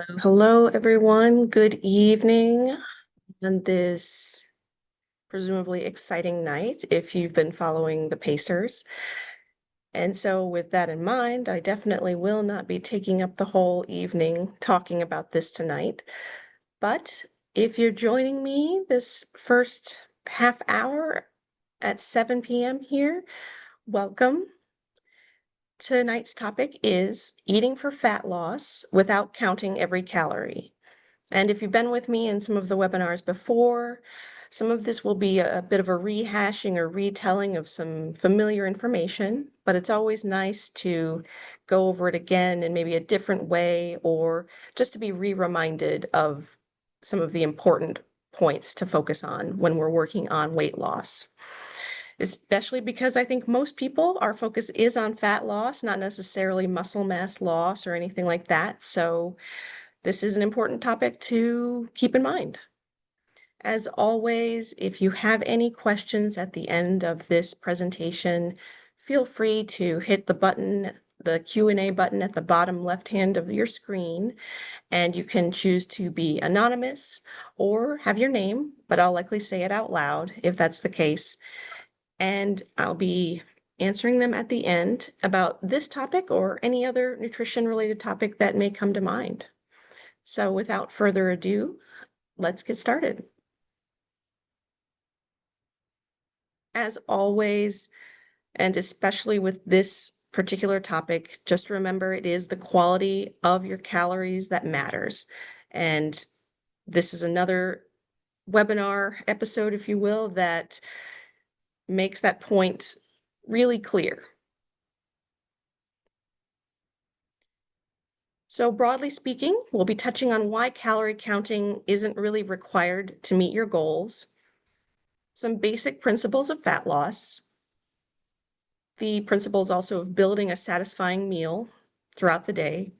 Hello, everyone. Good evening on this presumably exciting night if you've been following the Pacers. And so, with that in mind, I definitely will not be taking up the whole evening talking about this tonight. But if you're joining me this first half hour at 7 p.m. here, welcome. Tonight's topic is eating for fat loss without counting every calorie. And if you've been with me in some of the webinars before, some of this will be a bit of a rehashing or retelling of some familiar information, but it's always nice to go over it again in maybe a different way, or just to be re-reminded of some of the important points to focus on when we're working on weight loss. Especially because I think most people, our focus is on fat loss, not necessarily muscle mass loss or anything like that. So this is an important topic to keep in mind. As always, if you have any questions at the end of this presentation, feel free to hit the button, the Q&A button at the bottom left hand of your screen, and you can choose to be anonymous or have your name, but I'll likely say it out loud if that's the case. And I'll be answering them at the end about this topic or any other nutrition-related topic that may come to mind. So without further ado, let's get started. As always, and especially with this particular topic, just remember it is the quality of your calories that matters. And this is another webinar episode, if you will, that makes that point really clear. So broadly speaking, we'll be touching on why calorie counting isn't really required to meet your goals, some basic principles of fat loss, the principles also of building a satisfying meal throughout the day,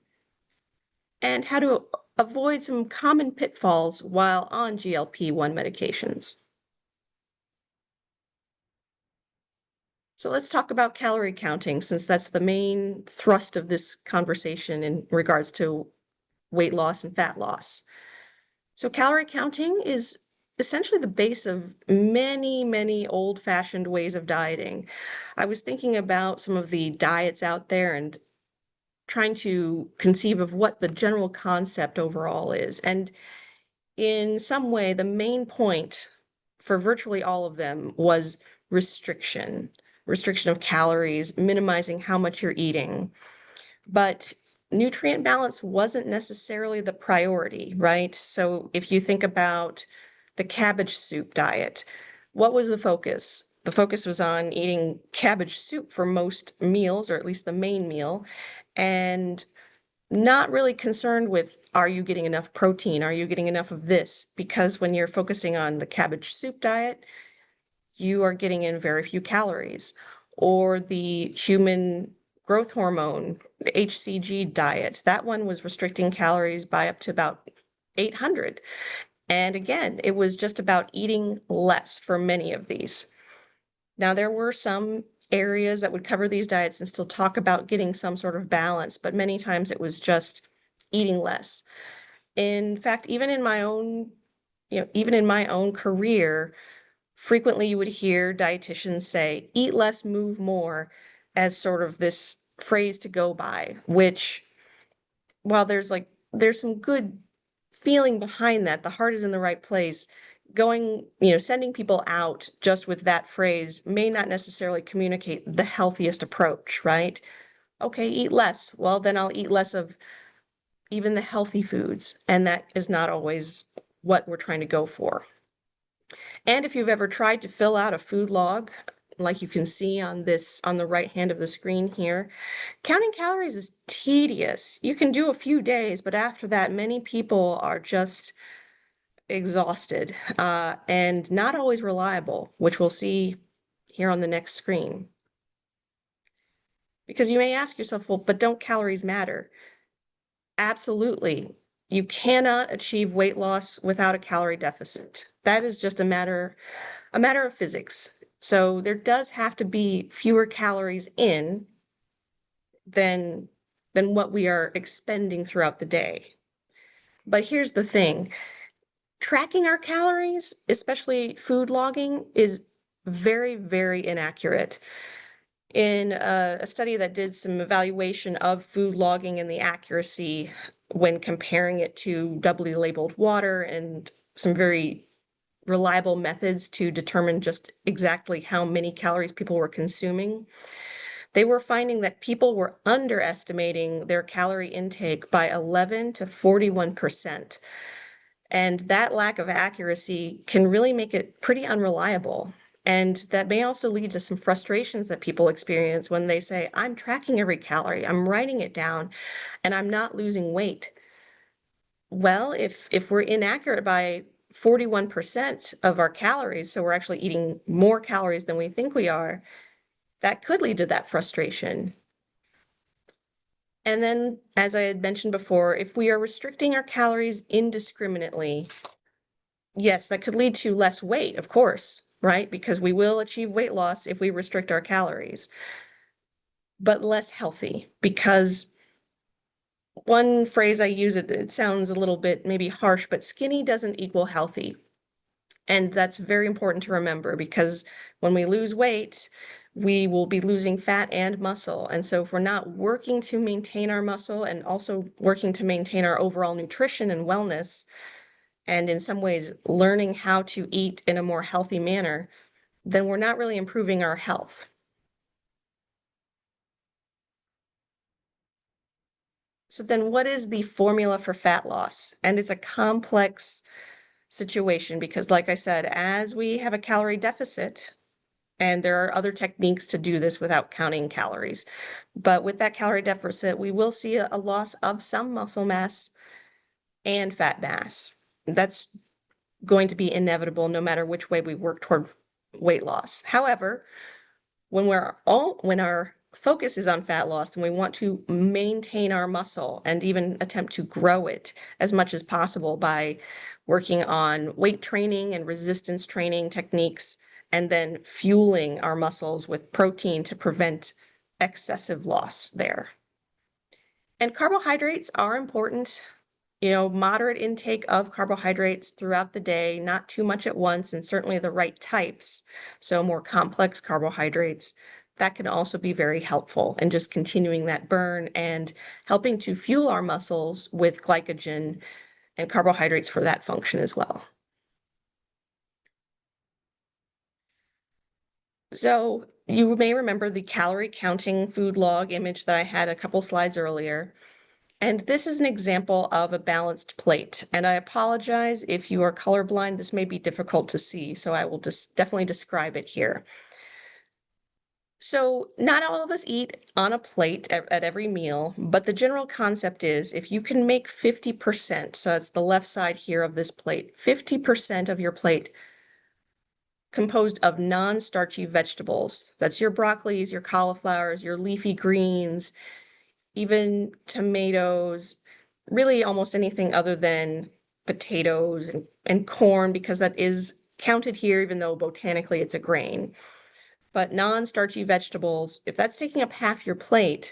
and how to avoid some common pitfalls while on GLP-1 medications. So let's talk about calorie counting, since that's the main thrust of this conversation in regards to weight loss and fat loss. So calorie counting is essentially the base of many, many old-fashioned ways of dieting. I was thinking about some of the diets out there and trying to conceive of what the general concept overall is. And in some way, the main point for virtually all of them was restriction of calories, minimizing how much you're eating. But nutrient balance wasn't necessarily the priority, right? So if you think about the cabbage soup diet, what was the focus? The focus was on eating cabbage soup for most meals, or at least the main meal, and not really concerned with, are you getting enough protein? Are you getting enough of this? Because when you're focusing on the cabbage soup diet, you are getting in very few calories. Or the human growth hormone, the HCG diet, that one was restricting calories by up to about 800. And again, it was just about eating less for many of these. Now, there were some areas that would cover these diets and still talk about getting some sort of balance, but many times it was just eating less. In fact, even in my own career, frequently you would hear dietitians say, eat less, move more, as sort of this phrase to go by, which, while there's some good feeling behind that, the heart is in the right place, sending people out just with that phrase may not necessarily communicate the healthiest approach, right? Okay, eat less. Well, then I'll eat less of even the healthy foods, and that is not always what we're trying to go for. And if you've ever tried to fill out a food log, like you can see on the right hand of the screen here, counting calories is tedious. You can do a few days, but after that, many people are just exhausted and not always reliable, which we'll see here on the next screen. Because you may ask yourself, well, but don't calories matter? Absolutely. You cannot achieve weight loss without a calorie deficit. That is just a matter of physics. So there does have to be fewer calories in than what we are expending throughout the day. But here's the thing. Tracking our calories, especially food logging, is very, very inaccurate. In a study that did some evaluation of food logging and the accuracy when comparing it to doubly labeled water and some very reliable methods to determine just exactly how many calories people were consuming, they were finding that people were underestimating their calorie intake by 11 to 41%. And that lack of accuracy can really make it pretty unreliable. And that may also lead to some frustrations that people experience when they say, I'm tracking every calorie, I'm writing it down, and I'm not losing weight. Well, if we're inaccurate by 41% of our calories, so we're actually eating more calories than we think we are, that could lead to that frustration. And then, as I had mentioned before, if we are restricting our calories indiscriminately, yes, that could lead to less weight, of course, right? Because we will achieve weight loss if we restrict our calories, but less healthy. Because one phrase I use, it sounds a little bit maybe harsh, but skinny doesn't equal healthy. And that's very important to remember, because when we lose weight, we will be losing fat and muscle. And so if we're not working to maintain our muscle and also working to maintain our overall nutrition and wellness, and in some ways learning how to eat in a more healthy manner, then we're not really improving our health. So then what is the formula for fat loss? And it's a complex situation because, like I said, as we have a calorie deficit, and there are other techniques to do this without counting calories, but with that calorie deficit, we will see a loss of some muscle mass and fat mass. That's going to be inevitable no matter which way we work toward weight loss. However, when our focus is on fat loss and we want to maintain our muscle and even attempt to grow it as much as possible by working on weight training and resistance training techniques, and then fueling our muscles with protein to prevent excessive loss there. And carbohydrates are important. Moderate intake of carbohydrates throughout the day, not too much at once, and certainly the right types, so more complex carbohydrates, that can also be very helpful in just continuing that burn and helping to fuel our muscles with glycogen and carbohydrates for that function as well. So you may remember the calorie counting food log image that I had a couple slides earlier. And this is an example of a balanced plate. And I apologize if you are colorblind, this may be difficult to see, so I will just definitely describe it here. So not all of us eat on a plate at every meal, but the general concept is if you can make 50%, so that's the left side here of this plate, 50% of your plate composed of non-starchy vegetables. That's your broccolis, your cauliflowers, your leafy greens, even tomatoes, really almost anything other than potatoes and corn, because that is counted here, even though botanically it's a grain. But non-starchy vegetables, if that's taking up half your plate,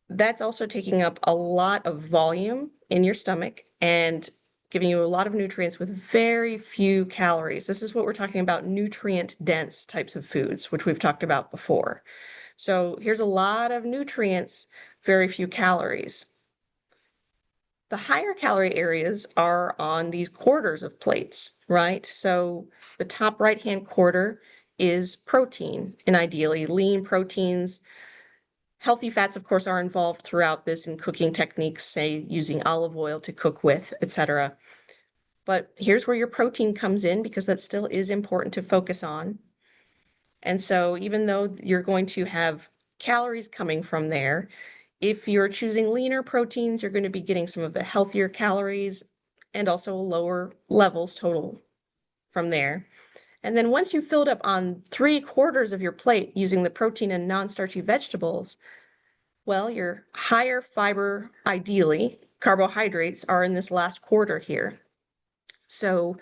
that's also taking up a lot of volume in your stomach and giving you a lot of nutrients with very few calories. This is what we're talking about, nutrient-dense types of foods, which we've talked about before. So here's a lot of nutrients, very few calories. The higher calorie areas are on these quarters of plates, right? So the top right-hand quarter is protein, and ideally lean proteins. Healthy fats, of course, are involved throughout this in cooking techniques, say using olive oil to cook with, etc. But here's where your protein comes in, because that still is important to focus on. And so even though you're going to have calories coming from there, if you're choosing leaner proteins, you're going to be getting some of the healthier calories and also lower levels total from there. And then once you've filled up on 3/4 of your plate using the protein and non-starchy vegetables, well, your higher fiber, ideally, carbohydrates are in this last quarter here. So,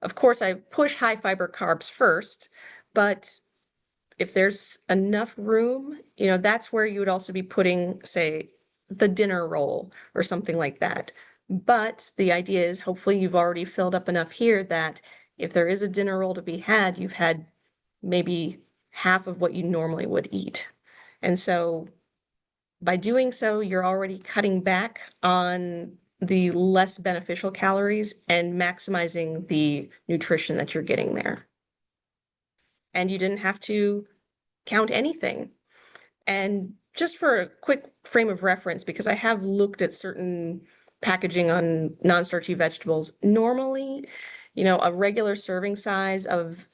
of course, I push high fiber carbs first, but if there's enough room, that's where you would also be putting, say, the dinner roll or something like that. But the idea is hopefully you've already filled up enough here that if there is a dinner roll to be had, you've had maybe half of what you normally would eat. And so by doing so, you're already cutting back on the less beneficial calories and maximizing the nutrition that you're getting there. And you didn't have to count anything. And just for a quick frame of reference, because I have looked at certain packaging on non-starchy vegetables, normally, a regular serving size of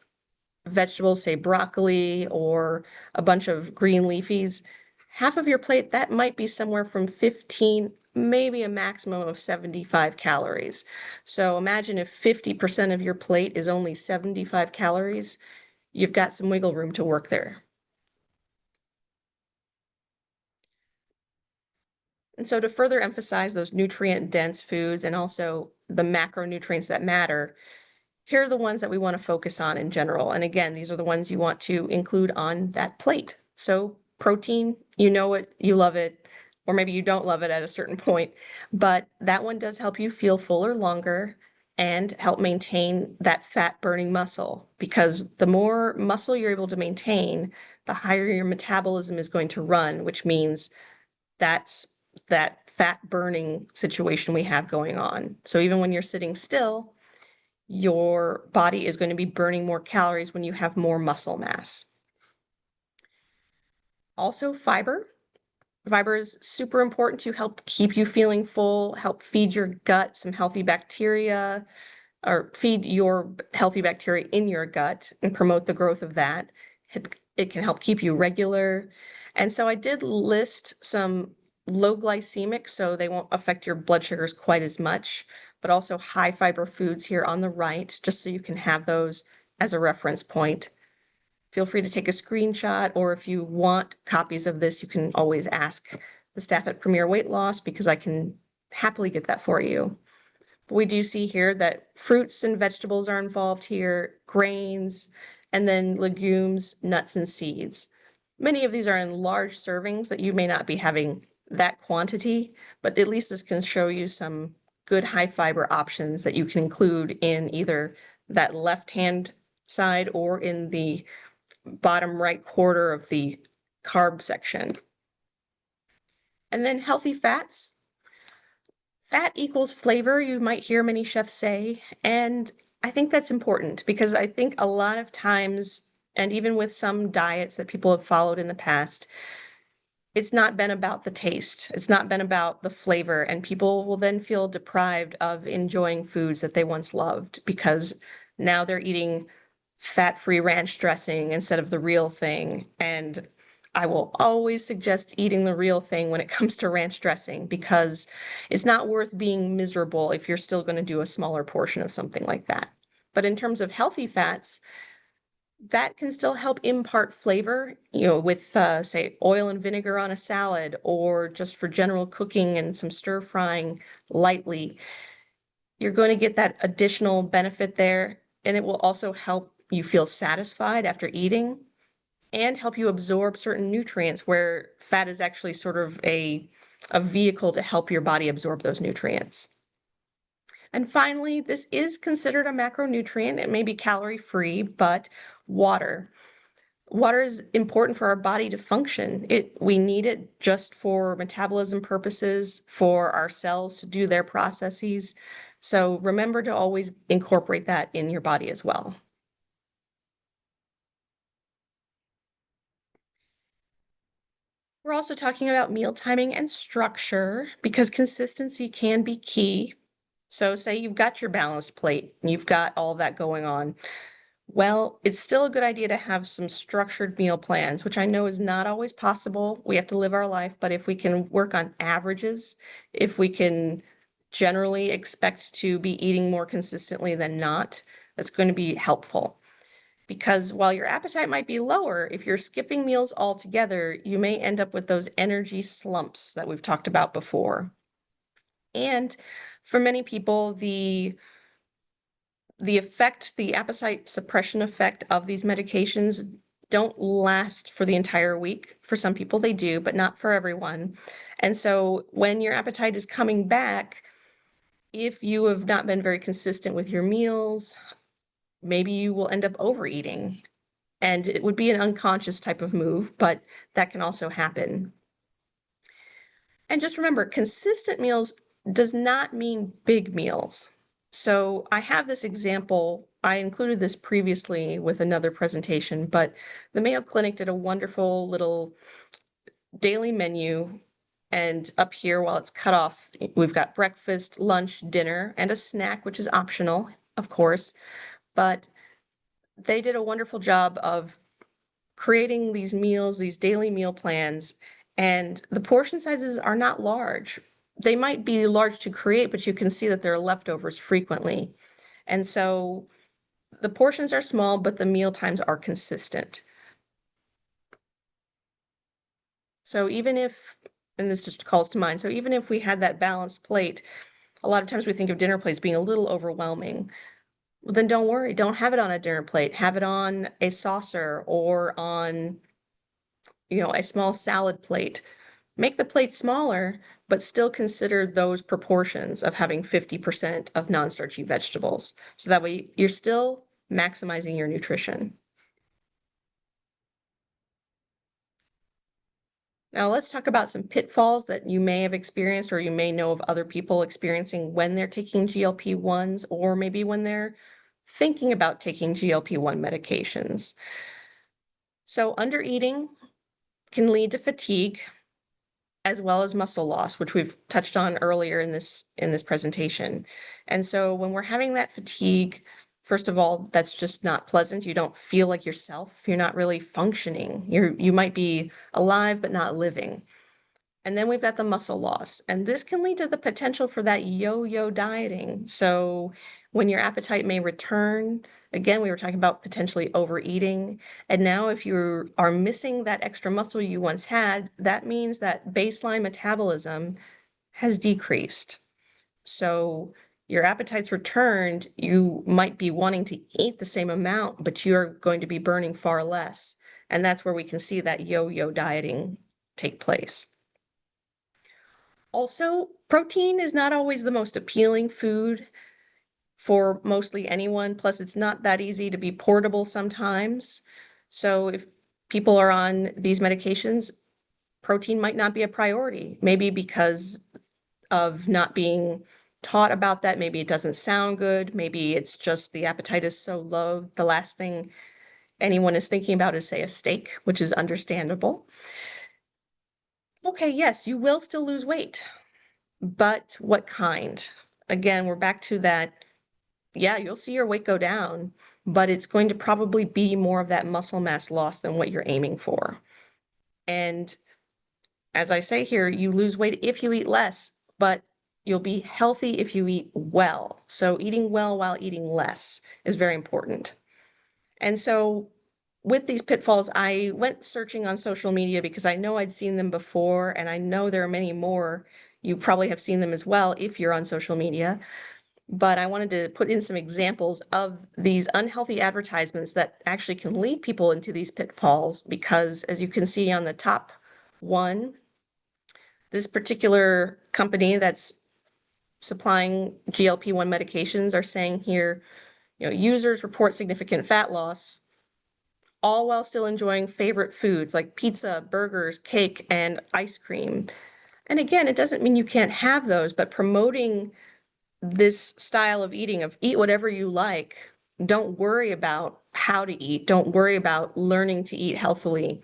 vegetables, say broccoli or a bunch of green leafies, half of your plate, that might be somewhere from 15, maybe a maximum of 75 calories. So imagine if 50% of your plate is only 75 calories, you've got some wiggle room to work there. And so to further emphasize those nutrient-dense foods and also the macronutrients that matter, here are the ones that we want to focus on in general. And again, these are the ones you want to include on that plate. So protein, you know it, you love it, or maybe you don't love it at a certain point, but that one does help you feel fuller longer and help maintain that fat burning muscle, because the more muscle you're able to maintain, the higher your metabolism is going to run, which means that's that fat burning situation we have going on. So even when you're sitting still, your body is going to be burning more calories when you have more muscle mass. Also, fiber. Fiber is super important to help keep you feeling full, help feed your gut some healthy bacteria, or feed your healthy bacteria in your gut and promote the growth of that. It can help keep you regular. And so I did list some low glycemic, so they won't affect your blood sugars quite as much, but also high fiber foods here on the right, just so you can have those as a reference point. Feel free to take a screenshot, or if you want copies of this, you can always ask the staff at Premier Weight Loss, because I can happily get that for you. But we do see here that fruits and vegetables are involved here, grains, and then legumes, nuts, and seeds. Many of these are in large servings that you may not be having that quantity, but at least this can show you some good high fiber options that you can include in either that left-hand side or in the bottom right quarter of the carb section. And then healthy fats. Fat equals flavor, you might hear many chefs say, and I think that's important, because I think a lot of times, and even with some diets that people have followed in the past, it's not been about the taste. It's not been about the flavor, and people will then feel deprived of enjoying foods that they once loved because now they're eating fat-free ranch dressing instead of the real thing. And I will always suggest eating the real thing when it comes to ranch dressing, because it's not worth being miserable if you're still going to do a smaller portion of something like that. But in terms of healthy fats, that can still help impart flavor, with, say, oil and vinegar on a salad, or just for general cooking and some stir frying lightly. You're going to get that additional benefit there, and it will also help you feel satisfied after eating and help you absorb certain nutrients, where fat is actually sort of a vehicle to help your body absorb those nutrients. And finally, this is considered a macronutrient. It may be calorie-free, but water. Water is important for our body to function. We need it just for metabolism purposes, for our cells to do their processes. So remember to always incorporate that in your body as well. We're also talking about meal timing and structure, because consistency can be key. So say you've got your balanced plate and you've got all that going on. Well, it's still a good idea to have some structured meal plans, which I know is not always possible. We have to live our life, but if we can work on averages, if we can generally expect to be eating more consistently than not, that's going to be helpful. Because while your appetite might be lower, if you're skipping meals altogether, you may end up with those energy slumps that we've talked about before. And for many people, the appetite suppression effect of these medications don't last for the entire week. For some people they do, but not for everyone. And so when your appetite is coming back, if you have not been very consistent with your meals, maybe you will end up overeating. And it would be an unconscious type of move, but that can also happen. And just remember, consistent meals does not mean big meals. So I have this example. I included this previously with another presentation, but the Mayo Clinic did a wonderful little daily menu. And up here, while it's cut off, we've got breakfast, lunch, dinner, and a snack, which is optional, of course. But they did a wonderful job of creating these meals, these daily meal plans, and the portion sizes are not large. They might be large to create, but you can see that there are leftovers frequently. And so the portions are small, but the meal times are consistent. So even if, and this just calls to mind, so even if we had that balanced plate, a lot of times we think of dinner plates being a little overwhelming. Well, then don't worry, don't have it on a dinner plate. Have it on a saucer or on, a small salad plate. Make the plate smaller, but still consider those proportions of having 50% of non-starchy vegetables. So that way you're still maximizing your nutrition. Now let's talk about some pitfalls that you may have experienced or you may know of other people experiencing when they're taking GLP-1s or maybe when they're thinking about taking GLP-1 medications. So undereating can lead to fatigue as well as muscle loss, which we've touched on earlier in this presentation. And so when we're having that fatigue, first of all, that's just not pleasant. You don't feel like yourself. You're not really functioning. You might be alive but not living. And then we've got the muscle loss, and this can lead to the potential for that yo-yo dieting. So when your appetite may return, again, we were talking about potentially overeating. And now if you are missing that extra muscle you once had, that means that baseline metabolism has decreased. So your appetite's returned, you might be wanting to eat the same amount, but you're going to be burning far less. And that's where we can see that yo-yo dieting take place. Also, protein is not always the most appealing food for mostly anyone. Plus, it's not that easy to be portable sometimes. So if people are on these medications, protein might not be a priority, maybe because of not being taught about that. Maybe it doesn't sound good. Maybe it's just the appetite is so low. The last thing anyone is thinking about is, say, a steak, which is understandable. Okay, yes, you will still lose weight. But what kind? Again, we're back to that. Yeah, you'll see your weight go down, but it's going to probably be more of that muscle mass loss than what you're aiming for. And as I say here, you lose weight if you eat less, but you'll be healthy if you eat well. So eating well while eating less is very important. And so with these pitfalls, I went searching on social media because I know I'd seen them before, and I know there are many more. You probably have seen them as well if you're on social media. But I wanted to put in some examples of these unhealthy advertisements that actually can lead people into these pitfalls, because as you can see on the top one, this particular company that's supplying GLP-1 medications are saying here, users report significant fat loss, all while still enjoying favorite foods like pizza, burgers, cake, and ice cream. And again, it doesn't mean you can't have those, but promoting this style of eating, of eat whatever you like, don't worry about how to eat, don't worry about learning to eat healthily,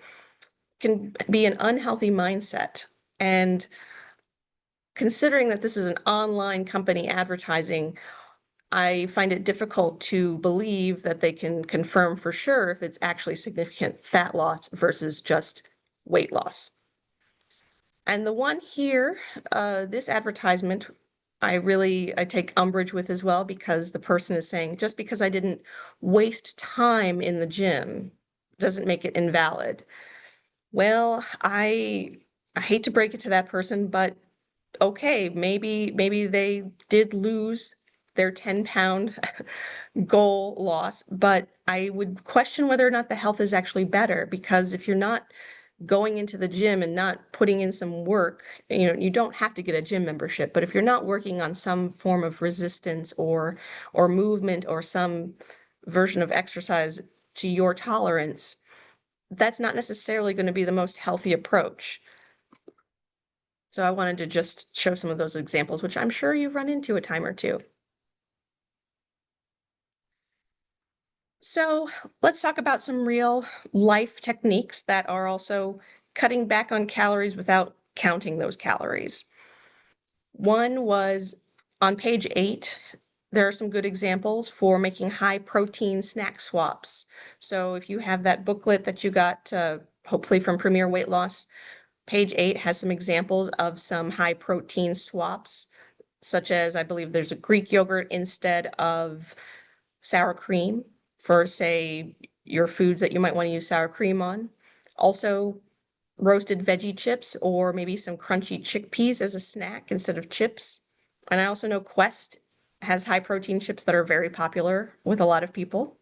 can be an unhealthy mindset. And considering that this is an online company advertising, I find it difficult to believe that they can confirm for sure if it's actually significant fat loss versus just weight loss. And the one here, this advertisement, I take umbrage with as well, because the person is saying, just because I didn't waste time in the gym doesn't make it invalid. Well, I hate to break it to that person, but okay, maybe they did lose their 10-pound goal loss, but I would question whether or not the health is actually better, because if you're not going into the gym and not putting in some work, you don't have to get a gym membership, but if you're not working on some form of resistance or movement or some version of exercise to your tolerance, that's not necessarily going to be the most healthy approach. So I wanted to just show some of those examples, which I'm sure you've run into a time or two. So let's talk about some real life techniques that are also cutting back on calories without counting those calories. One was on page 8. There are some good examples for making high protein snack swaps. So if you have that booklet that you got hopefully from Premier Weight Loss, page 8 has some examples of some high protein swaps, such as I believe there's a Greek yogurt instead of sour cream for, say, your foods that you might want to use sour cream on. Also, roasted veggie chips or maybe some crunchy chickpeas as a snack instead of chips. And I also know Quest has high protein chips that are very popular with a lot of people.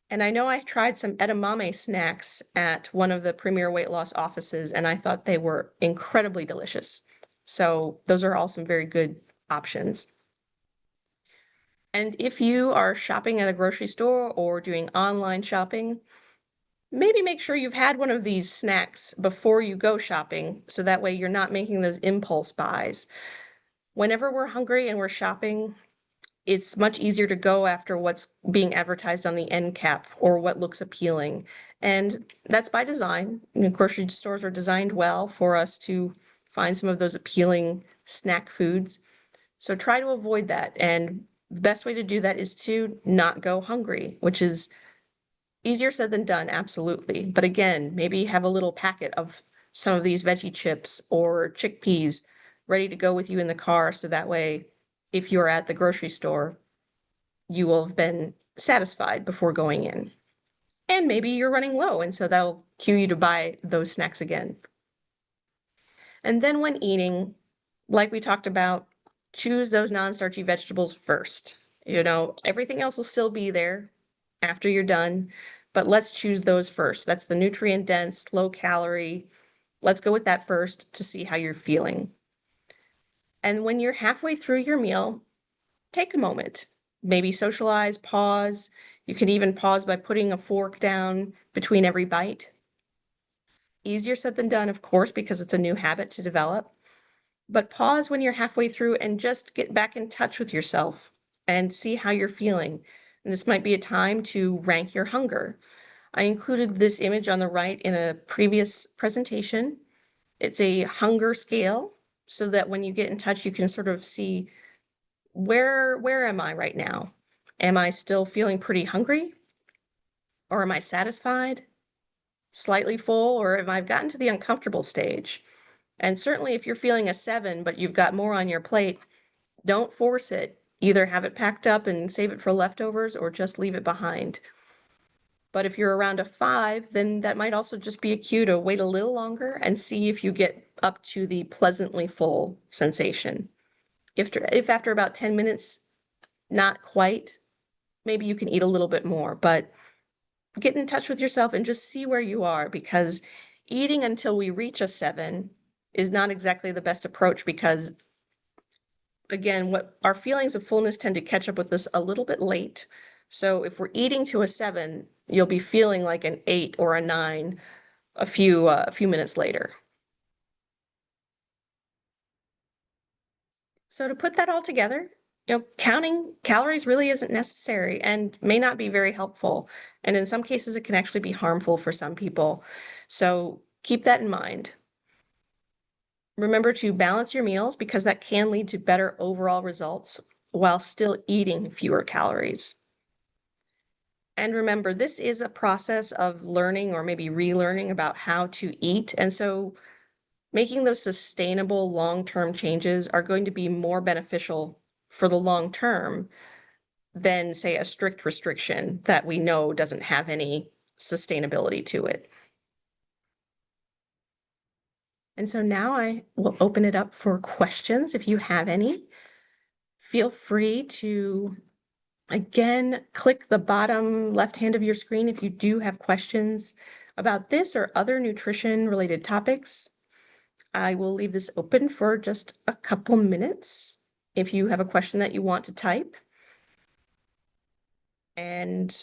And I know I tried some edamame snacks at one of the Premier Weight Loss offices, and I thought they were incredibly delicious. So those are all some very good options. And if you are shopping at a grocery store or doing online shopping, maybe make sure you've had one of these snacks before you go shopping, so that way you're not making those impulse buys. Whenever we're hungry and we're shopping, it's much easier to go after what's being advertised on the end cap or what looks appealing. And that's by design. Grocery stores are designed well for us to find some of those appealing snack foods. So try to avoid that. And the best way to do that is to not go hungry, which is easier said than done, absolutely. But again, maybe have a little packet of some of these veggie chips or chickpeas ready to go with you in the car, so that way, if you're at the grocery store, you will have been satisfied before going in. And maybe you're running low, and so that'll cue you to buy those snacks again. And then when eating, like we talked about, choose those non-starchy vegetables first. Everything else will still be there after you're done, but let's choose those first. That's the nutrient dense, low calorie. Let's go with that first to see how you're feeling. And when you're halfway through your meal, take a moment, maybe socialize, pause. You can even pause by putting a fork down between every bite. Easier said than done, of course, because it's a new habit to develop. But pause when you're halfway through and just get back in touch with yourself and see how you're feeling. And this might be a time to rank your hunger. I included this image on the right in a previous presentation. It's a hunger scale, so that when you get in touch, you can sort of see where am I right now? Am I still feeling pretty hungry? Or am I satisfied? Slightly full? Or have I gotten to the uncomfortable stage? And certainly if you're feeling a 7, but you've got more on your plate, don't force it. Either have it packed up and save it for leftovers or just leave it behind. But if you're around a 5, then that might also just be a cue to wait a little longer and see if you get up to the pleasantly full sensation. If after about 10 minutes, not quite, maybe you can eat a little bit more, but get in touch with yourself and just see where you are, because eating until we reach a 7 is not exactly the best approach, because again, what our feelings of fullness tend to catch up with us a little bit late. So if we're eating to a 7, you'll be feeling like an 8 or a 9 a few minutes later. So to put that all together, counting calories really isn't necessary and may not be very helpful. And in some cases, it can actually be harmful for some people. So keep that in mind. Remember to balance your meals, because that can lead to better overall results while still eating fewer calories. And remember, this is a process of learning or maybe relearning about how to eat. And so making those sustainable long-term changes are going to be more beneficial for the long term than, say, a strict restriction that we know doesn't have any sustainability to it. And so now I will open it up for questions. If you have any, feel free to, again, click the bottom left hand of your screen if you do have questions about this or other nutrition-related topics. I will leave this open for just a couple minutes if you have a question that you want to type. And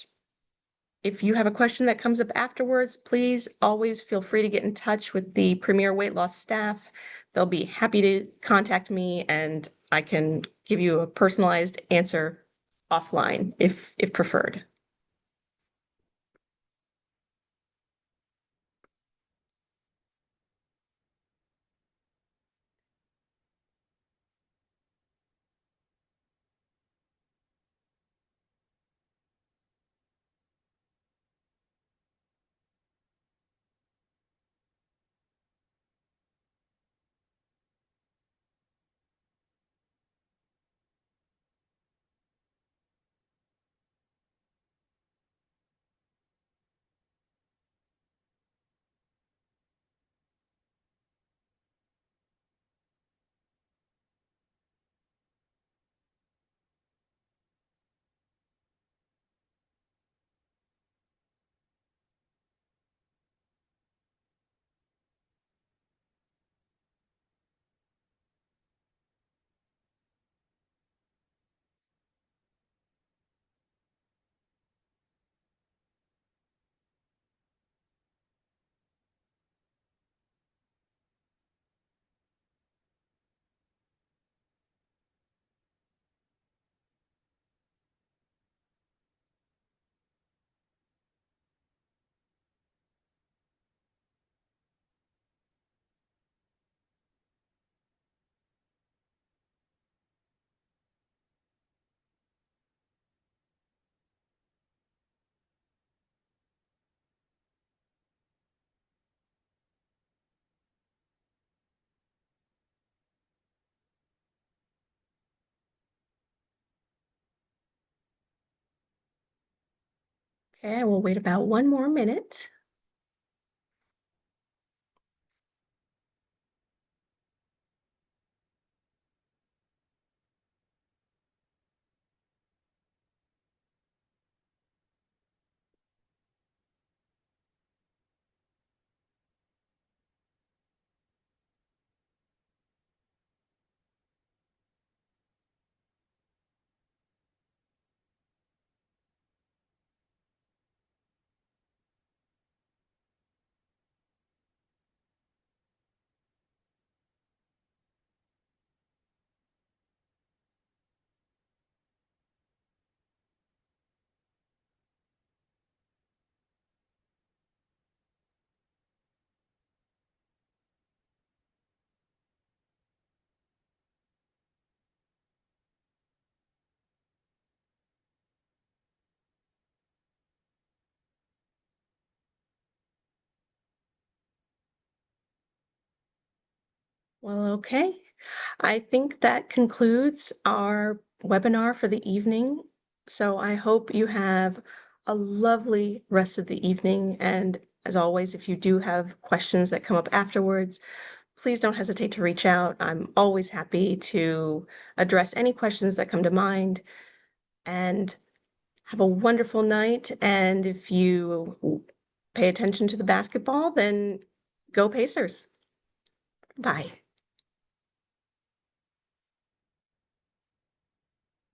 if you have a question that comes up afterwards, please always feel free to get in touch with the Premier Weight Loss staff. They'll be happy to contact me and I can give you a personalized answer offline if preferred. Okay, I will wait about 1 more minute. Well, okay. I think that concludes our webinar for the evening. So I hope you have a lovely rest of the evening. And as always, if you do have questions that come up afterwards, please don't hesitate to reach out. I'm always happy to address any questions that come to mind. And have a wonderful night. And if you pay attention to the basketball, then go Pacers. Bye.